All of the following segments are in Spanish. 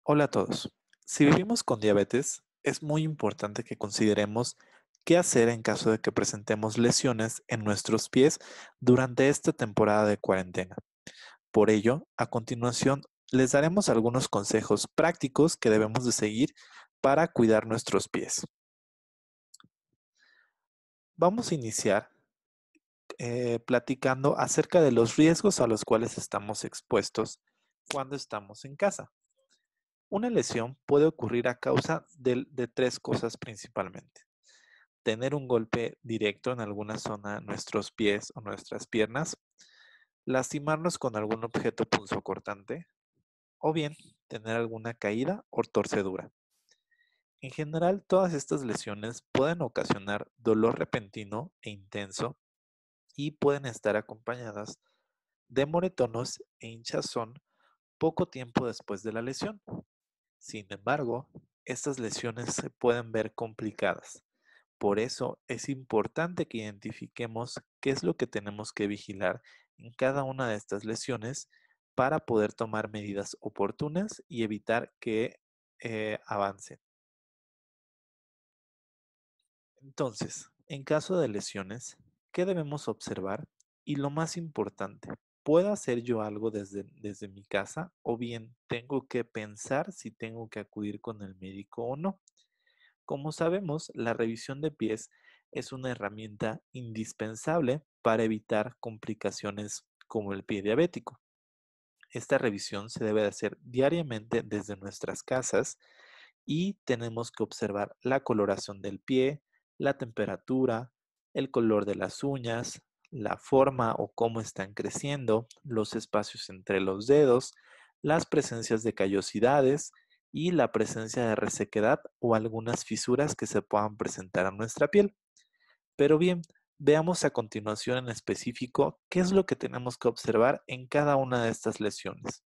Hola a todos. Si vivimos con diabetes, es muy importante que consideremos qué hacer en caso de que presentemos lesiones en nuestros pies durante esta temporada de cuarentena. Por ello, a continuación, les daremos algunos consejos prácticos que debemos de seguir para cuidar nuestros pies. Vamos a iniciar platicando acerca de los riesgos a los cuales estamos expuestos cuando estamos en casa. Una lesión puede ocurrir a causa de tres cosas principalmente. Tener un golpe directo en alguna zona de nuestros pies o nuestras piernas, lastimarnos con algún objeto punzocortante o bien tener alguna caída o torcedura. En general, todas estas lesiones pueden ocasionar dolor repentino e intenso y pueden estar acompañadas de moretones e hinchazón poco tiempo después de la lesión. Sin embargo, estas lesiones se pueden ver complicadas. Por eso es importante que identifiquemos qué es lo que tenemos que vigilar en cada una de estas lesiones para poder tomar medidas oportunas y evitar que avancen. Entonces, en caso de lesiones, ¿qué debemos observar? Y lo más importante, ¿puedo hacer yo algo desde mi casa o bien tengo que pensar si tengo que acudir con el médico o no? Como sabemos, la revisión de pies es una herramienta indispensable para evitar complicaciones como el pie diabético. Esta revisión se debe de hacer diariamente desde nuestras casas y tenemos que observar la coloración del pie, la temperatura, el color de las uñas, la forma o cómo están creciendo, los espacios entre los dedos, las presencias de callosidades y la presencia de resequedad o algunas fisuras que se puedan presentar a nuestra piel. Pero bien, veamos a continuación en específico qué es lo que tenemos que observar en cada una de estas lesiones.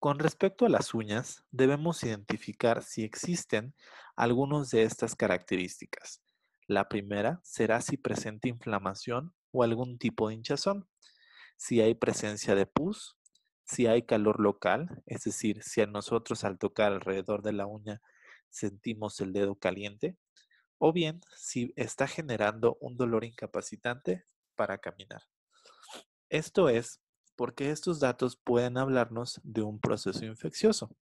Con respecto a las uñas, debemos identificar si existen algunas de estas características. La primera será si presenta inflamación o algún tipo de hinchazón, si hay presencia de pus, si hay calor local, es decir, si a nosotros al tocar alrededor de la uña sentimos el dedo caliente, o bien si está generando un dolor incapacitante para caminar. Esto es porque estos datos pueden hablarnos de un proceso infeccioso.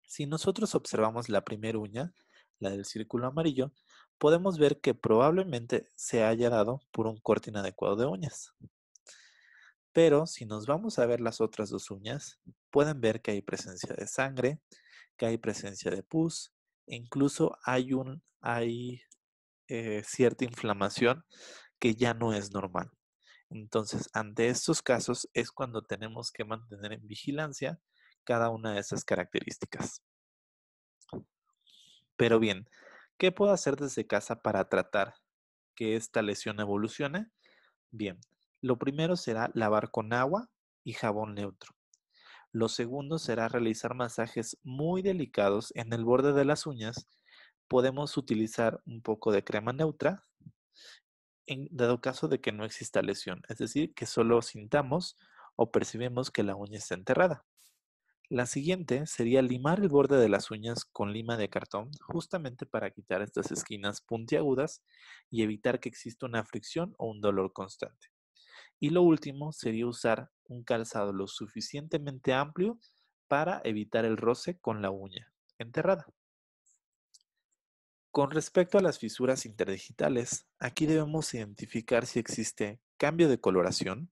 Si nosotros observamos la primera uña, la del círculo amarillo, podemos ver que probablemente se haya dado por un corte inadecuado de uñas. Pero si nos vamos a ver las otras dos uñas, pueden ver que hay presencia de sangre, que hay presencia de pus, e incluso hay cierta inflamación que ya no es normal. Entonces, ante estos casos es cuando tenemos que mantener en vigilancia cada una de esas características. Pero bien, ¿qué puedo hacer desde casa para tratar que esta lesión evolucione? Bien, lo primero será lavar con agua y jabón neutro. Lo segundo será realizar masajes muy delicados en el borde de las uñas. Podemos utilizar un poco de crema neutra en dado caso de que no exista lesión, es decir, que solo sintamos o percibimos que la uña está enterrada. La siguiente sería limar el borde de las uñas con lima de cartón, justamente para quitar estas esquinas puntiagudas y evitar que exista una fricción o un dolor constante. Y lo último sería usar un calzado lo suficientemente amplio para evitar el roce con la uña enterrada. Con respecto a las fisuras interdigitales, aquí debemos identificar si existe cambio de coloración,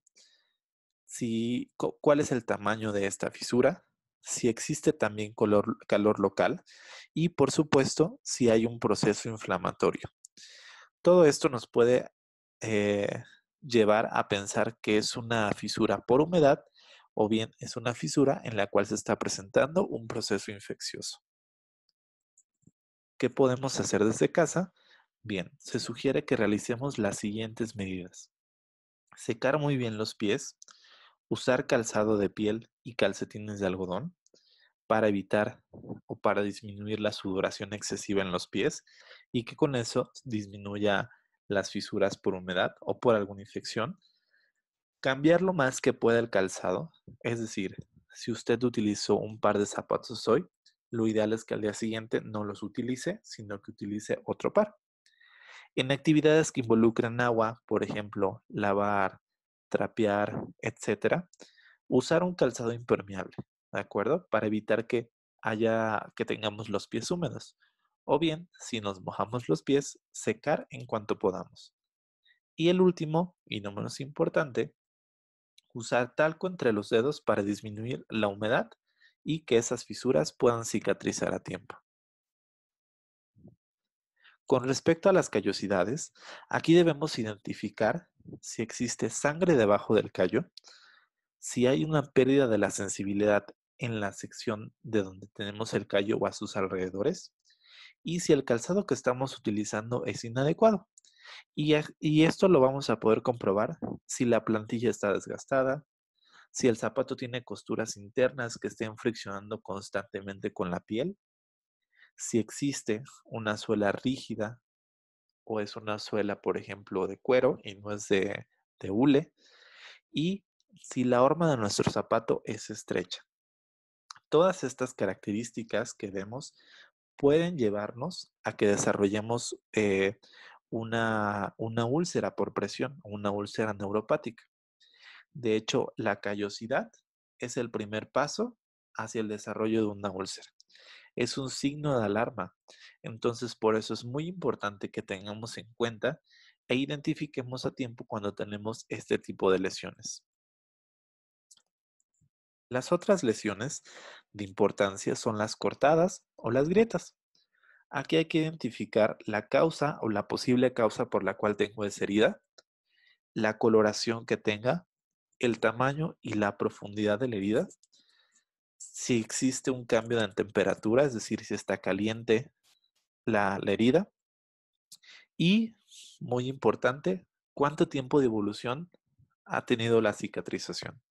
cuál es el tamaño de esta fisura, si existe también calor local y, por supuesto, si hay un proceso inflamatorio. Todo esto nos puede eh, llevar a pensar que es una fisura por humedad o bien es una fisura en la cual se está presentando un proceso infeccioso. ¿Qué podemos hacer desde casa? Bien, se sugiere que realicemos las siguientes medidas. Secar muy bien los pies, usar calzado de piel y calcetines de algodón para evitar o para disminuir la sudoración excesiva en los pies y que con eso disminuya las fisuras por humedad o por alguna infección. Cambiar lo más que pueda el calzado, es decir, Si usted utilizó un par de zapatos hoy, lo ideal es que al día siguiente no los utilice, sino que utilice otro par. En actividades que involucran agua, por ejemplo, lavar, trapear, etcétera, usar un calzado impermeable, ¿de acuerdo? Para evitar que tengamos los pies húmedos. O bien, si nos mojamos los pies, secar en cuanto podamos. Y el último, y no menos importante, usar talco entre los dedos para disminuir la humedad y que esas fisuras puedan cicatrizar a tiempo. Con respecto a las callosidades, aquí debemos identificar si existe sangre debajo del callo, si hay una pérdida de la sensibilidad en la sección de donde tenemos el callo o a sus alrededores, y si el calzado que estamos utilizando es inadecuado. Y esto lo vamos a poder comprobar si la plantilla está desgastada, si el zapato tiene costuras internas que estén friccionando constantemente con la piel, si existe una suela rígida o es una suela, por ejemplo, de cuero y no es de hule, y si la horma de nuestro zapato es estrecha. Todas estas características que vemos pueden llevarnos a que desarrollemos una úlcera por presión, una úlcera neuropática. De hecho, la callosidad es el primer paso hacia el desarrollo de una úlcera. Es un signo de alarma. Entonces, por eso es muy importante que tengamos en cuenta e identifiquemos a tiempo cuando tenemos este tipo de lesiones. Las otras lesiones de importancia son las cortadas o las grietas. Aquí hay que identificar la causa o la posible causa por la cual tengo esa herida, la coloración que tenga, el tamaño y la profundidad de la herida, si existe un cambio de temperatura, es decir, si está caliente la herida, y, muy importante, cuánto tiempo de evolución ha tenido la cicatrización.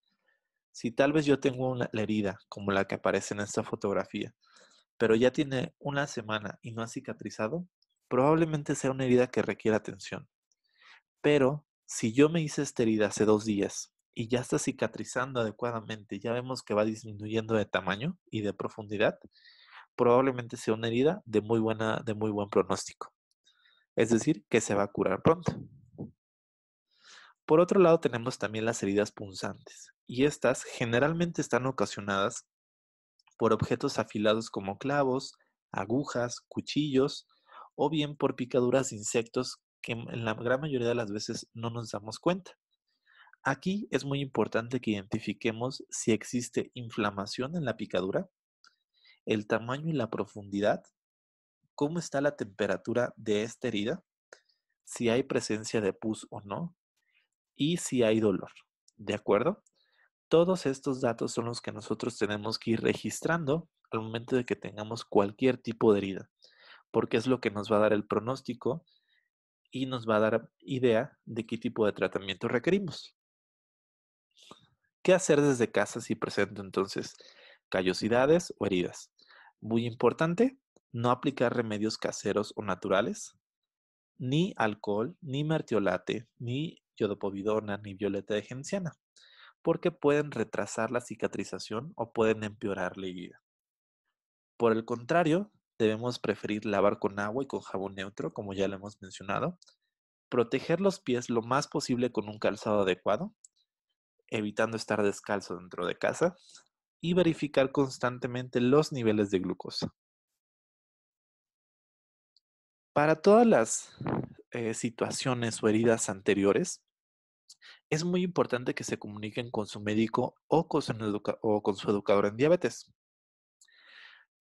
Si tal vez yo tengo la herida, como la que aparece en esta fotografía, pero ya tiene una semana y no ha cicatrizado, probablemente sea una herida que requiera atención. Pero si yo me hice esta herida hace 2 días y ya está cicatrizando adecuadamente, ya vemos que va disminuyendo de tamaño y de profundidad, probablemente sea una herida de muy buen pronóstico. Es decir, que se va a curar pronto. Por otro lado, tenemos también las heridas punzantes, y estas generalmente están ocasionadas por objetos afilados como clavos, agujas, cuchillos, o bien por picaduras de insectos que en la gran mayoría de las veces no nos damos cuenta. Aquí es muy importante que identifiquemos si existe inflamación en la picadura, el tamaño y la profundidad, cómo está la temperatura de esta herida, si hay presencia de pus o no, y si hay dolor. ¿De acuerdo? Todos estos datos son los que nosotros tenemos que ir registrando al momento de que tengamos cualquier tipo de herida, porque es lo que nos va a dar el pronóstico y nos va a dar idea de qué tipo de tratamiento requerimos. ¿Qué hacer desde casa si presento entonces callosidades o heridas? Muy importante, no aplicar remedios caseros o naturales, ni alcohol, ni mertiolate, ni iodopovidona, ni violeta de genciana, porque pueden retrasar la cicatrización o pueden empeorar la herida. Por el contrario, debemos preferir lavar con agua y con jabón neutro, como ya lo hemos mencionado, proteger los pies lo más posible con un calzado adecuado, evitando estar descalzo dentro de casa, y verificar constantemente los niveles de glucosa. Para todas las situaciones o heridas anteriores, es muy importante que se comuniquen con su médico o con su educador en diabetes.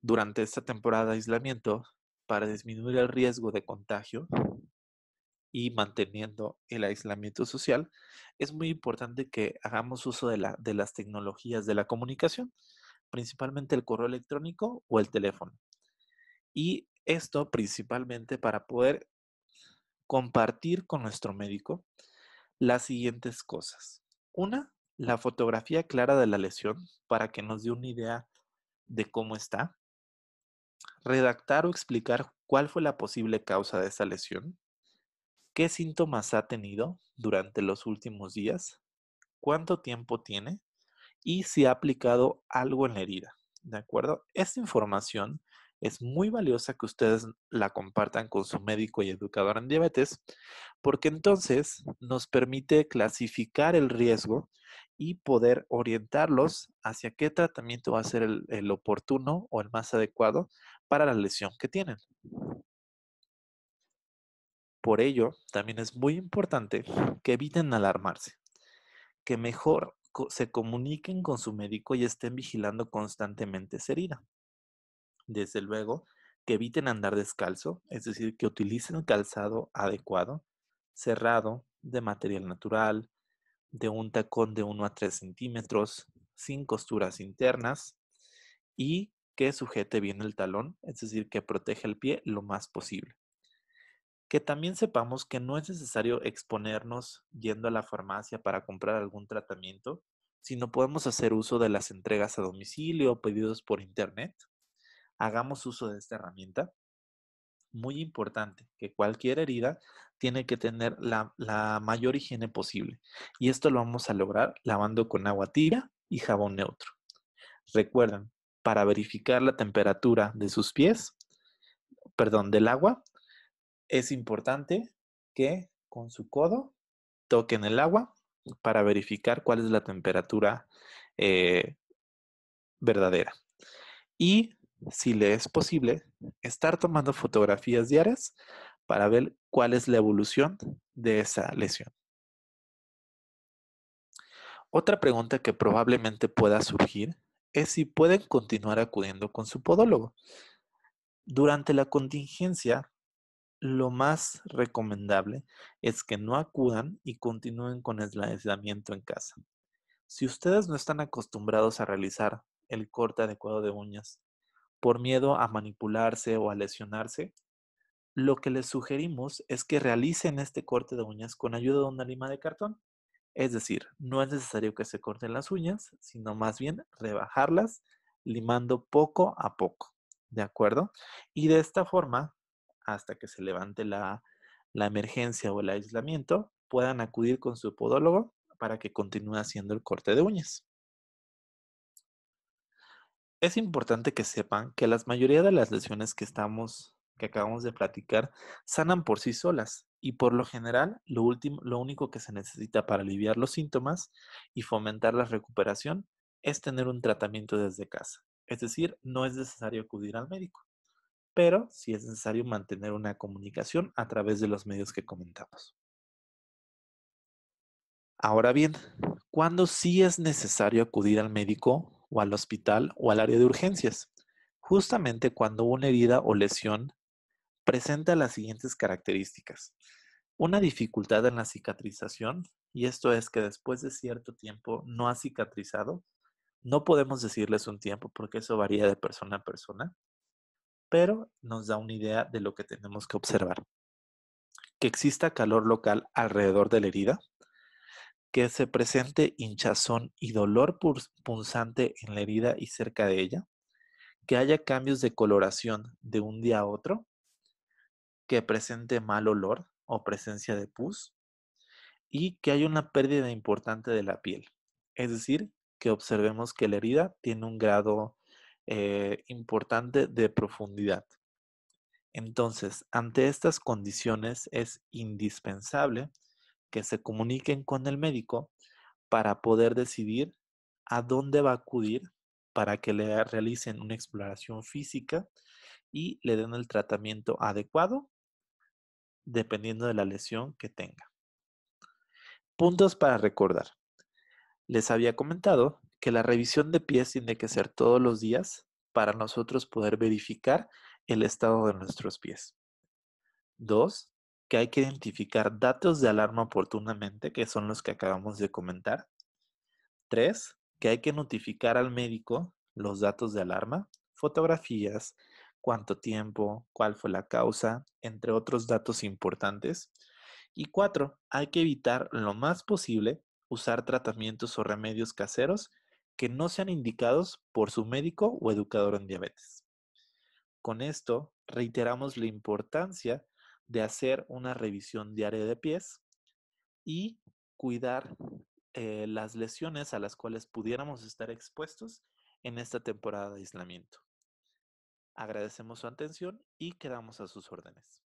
Durante esta temporada de aislamiento, para disminuir el riesgo de contagio y manteniendo el aislamiento social, es muy importante que hagamos uso de las tecnologías de la comunicación, principalmente el correo electrónico o el teléfono. Y esto principalmente para poder compartir con nuestro médico las siguientes cosas. Una, la fotografía clara de la lesión para que nos dé una idea de cómo está. Redactar o explicar cuál fue la posible causa de esa lesión, qué síntomas ha tenido durante los últimos días, cuánto tiempo tiene y si ha aplicado algo en la herida. ¿De acuerdo? Esta información es muy valiosa que ustedes la compartan con su médico y educador en diabetes, porque entonces nos permite clasificar el riesgo y poder orientarlos hacia qué tratamiento va a ser el oportuno o el más adecuado para la lesión que tienen. Por ello, también es muy importante que eviten alarmarse, que mejor se comuniquen con su médico y estén vigilando constantemente esa herida. Desde luego, que eviten andar descalzo, es decir, que utilicen calzado adecuado, cerrado, de material natural, de un tacón de 1 a 3 centímetros, sin costuras internas y que sujete bien el talón, es decir, que proteja el pie lo más posible. Que también sepamos que no es necesario exponernos yendo a la farmacia para comprar algún tratamiento, sino podemos hacer uso de las entregas a domicilio o pedidos por internet. Hagamos uso de esta herramienta. Muy importante que cualquier herida tiene que tener la mayor higiene posible. Y esto lo vamos a lograr lavando con agua tibia y jabón neutro. Recuerden, para verificar la temperatura de sus pies, perdón, del agua, es importante que con su codo toquen el agua para verificar cuál es la temperatura eh, verdadera. Y si le es posible, estar tomando fotografías diarias para ver cuál es la evolución de esa lesión. Otra pregunta que probablemente pueda surgir es si pueden continuar acudiendo con su podólogo. Durante la contingencia, lo más recomendable es que no acudan y continúen con el aislamiento en casa. Si ustedes no están acostumbrados a realizar el corte adecuado de uñas por miedo a manipularse o a lesionarse, lo que les sugerimos es que realicen este corte de uñas con ayuda de una lima de cartón. Es decir, no es necesario que se corten las uñas, sino más bien rebajarlas limando poco a poco. ¿De acuerdo? Y de esta forma, hasta que se levante la emergencia o el aislamiento, puedan acudir con su podólogo para que continúe haciendo el corte de uñas. Es importante que sepan que la mayoría de las lesiones que acabamos de platicar, sanan por sí solas y por lo general lo único que se necesita para aliviar los síntomas y fomentar la recuperación es tener un tratamiento desde casa. Es decir, no es necesario acudir al médico, pero sí es necesario mantener una comunicación a través de los medios que comentamos. Ahora bien, ¿cuándo sí es necesario acudir al médico o al hospital o al área de urgencias? Justamente cuando una herida o lesión presenta las siguientes características. Una dificultad en la cicatrización, y esto es que después de cierto tiempo no ha cicatrizado. No podemos decirles un tiempo porque eso varía de persona a persona, pero nos da una idea de lo que tenemos que observar. Que exista calor local alrededor de la herida, que se presente hinchazón y dolor punzante en la herida y cerca de ella, que haya cambios de coloración de un día a otro, que presente mal olor o presencia de pus y que haya una pérdida importante de la piel. Es decir, que observemos que la herida tiene un grado importante de profundidad. Entonces, ante estas condiciones es indispensable que se comuniquen con el médico para poder decidir a dónde va a acudir para que le realicen una exploración física y le den el tratamiento adecuado dependiendo de la lesión que tenga. Puntos para recordar. Les había comentado que la revisión de pies tiene que ser todos los días para nosotros poder verificar el estado de nuestros pies. Dos, que hay que identificar datos de alarma oportunamente, que son los que acabamos de comentar. Tres, que hay que notificar al médico los datos de alarma, fotografías, cuánto tiempo, cuál fue la causa, entre otros datos importantes. Y cuatro, hay que evitar lo más posible usar tratamientos o remedios caseros que no sean indicados por su médico o educador en diabetes. Con esto, reiteramos la importancia de hacer una revisión diaria de pies y cuidar las lesiones a las cuales pudiéramos estar expuestos en esta temporada de aislamiento. Agradecemos su atención y quedamos a sus órdenes.